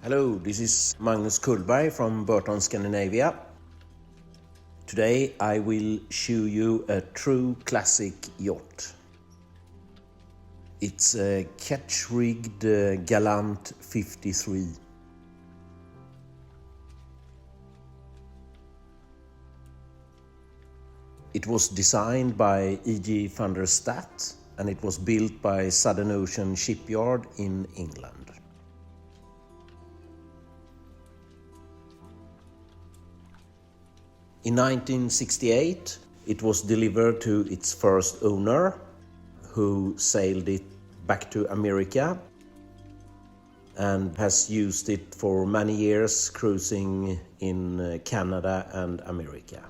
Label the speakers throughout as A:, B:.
A: Hello, this is Magnus Kullberg from Berthon Scandinavia. Today I will show you a true classic yacht. It's a Ketch-rigged Gallant 53. It was designed by E.G. van der Staat and it was built by Southern Ocean Shipyard in England. In 1968, it was delivered to its first owner, who sailed it back to America and has used it for many years, cruising in Canada and America.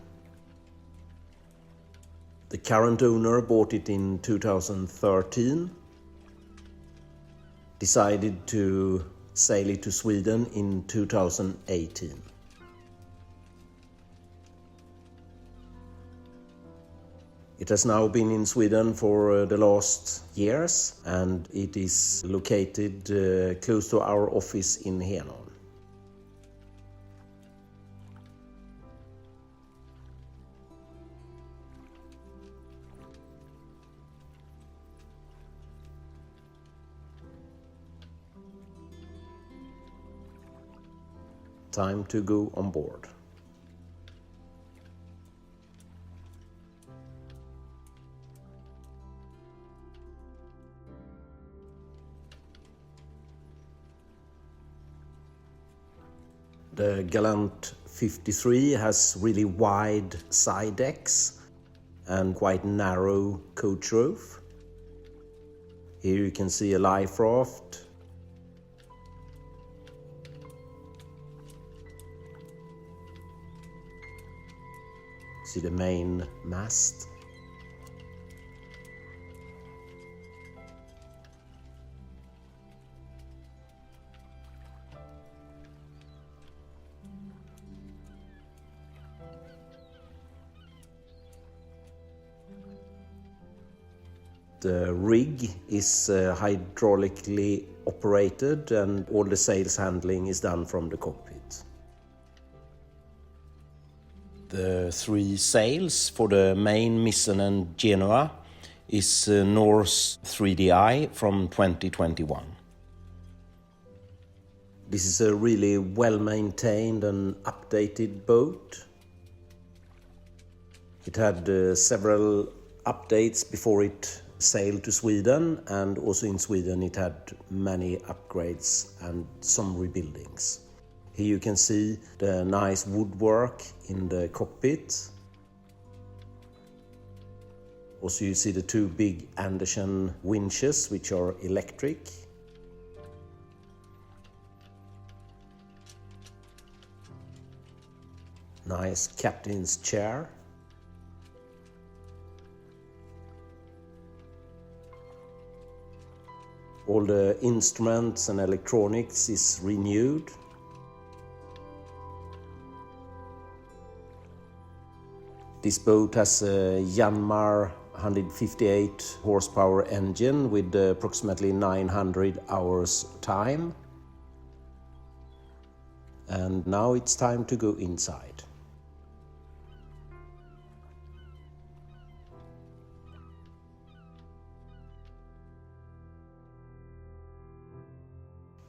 A: The current owner bought it in 2013, decided to sail it to Sweden in 2018. It has now been in Sweden for the last years, and it is located close to our office in Henån. Time to go on board. The Gallant 53 has really wide side decks and quite narrow coach roof. Here you can see a life raft. See the main mast. The rig is hydraulically operated and all the sails handling is done from the cockpit. The three sails for the main mizzen and Genoa is Norse 3DI from 2021. This is a really well-maintained and updated boat. It had several updates before it sailed to Sweden, and also in Sweden it had many upgrades and some rebuildings. Here you can see the nice woodwork in the cockpit. Also you see the two big Andersen winches which are electric. Nice captain's chair. All the instruments and electronics is renewed. This boat has a Yanmar 158 horsepower engine with approximately 900 hours time. And now it's time to go inside.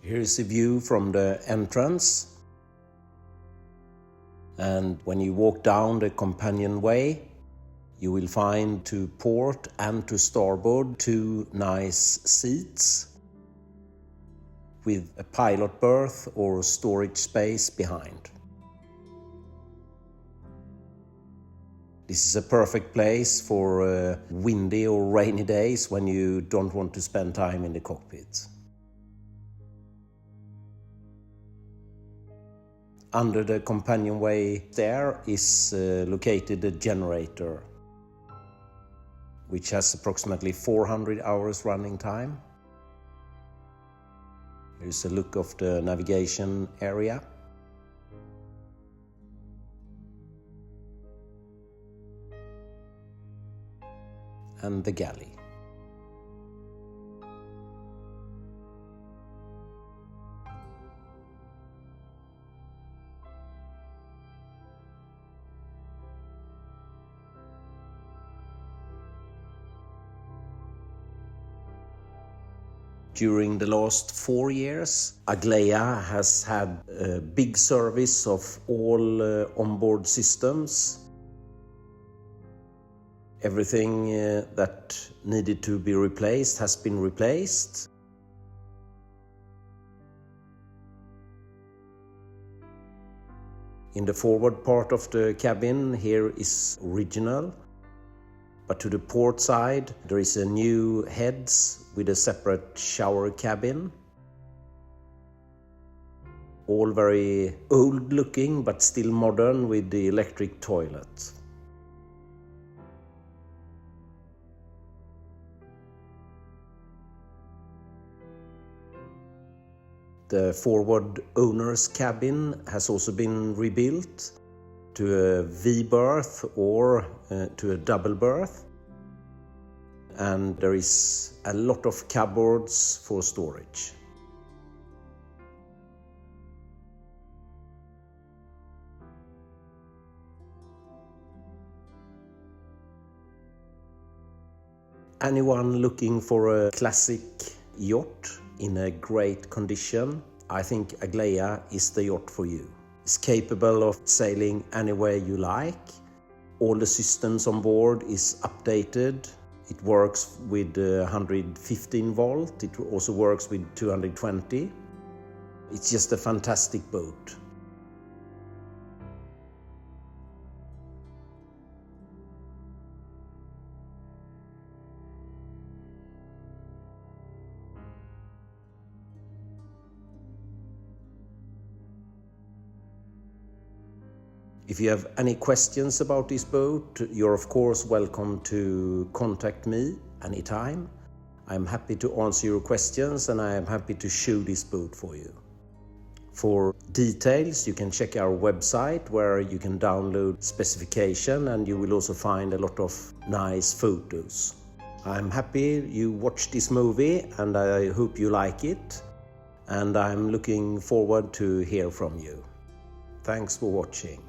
A: Here is a view from the entrance, and when you walk down the companionway you will find to port and to starboard two nice seats with a pilot berth or storage space behind. This is a perfect place for windy or rainy days when you don't want to spend time in the cockpit. Under the companionway there is located a generator, which has approximately 400 hours running time. Here's a look of the navigation area. And the galley. During the last 4 years, Aglaia has had a big service of all onboard systems. Everything that needed to be replaced has been replaced. In the forward part of the cabin here is original, but to the port side there is a new heads with a separate shower cabin. All very old looking but still modern with the electric toilet. The forward owner's cabin has also been rebuilt to a V-berth or to a double berth. And there is a lot of cupboards for storage. Anyone looking for a classic yacht in a great condition, I think Aglaia is the yacht for you. It's capable of sailing anywhere you like. All the systems on board is updated. It works with 115 volt. It also works with 220. It's just a fantastic boat. If you have any questions about this boat, you're of course welcome to contact me anytime. I'm happy to answer your questions and I am happy to show this boat for you. For details, you can check our website where you can download specification and you will also find a lot of nice photos. I'm happy you watched this movie and I hope you like it. And I'm looking forward to hear from you. Thanks for watching.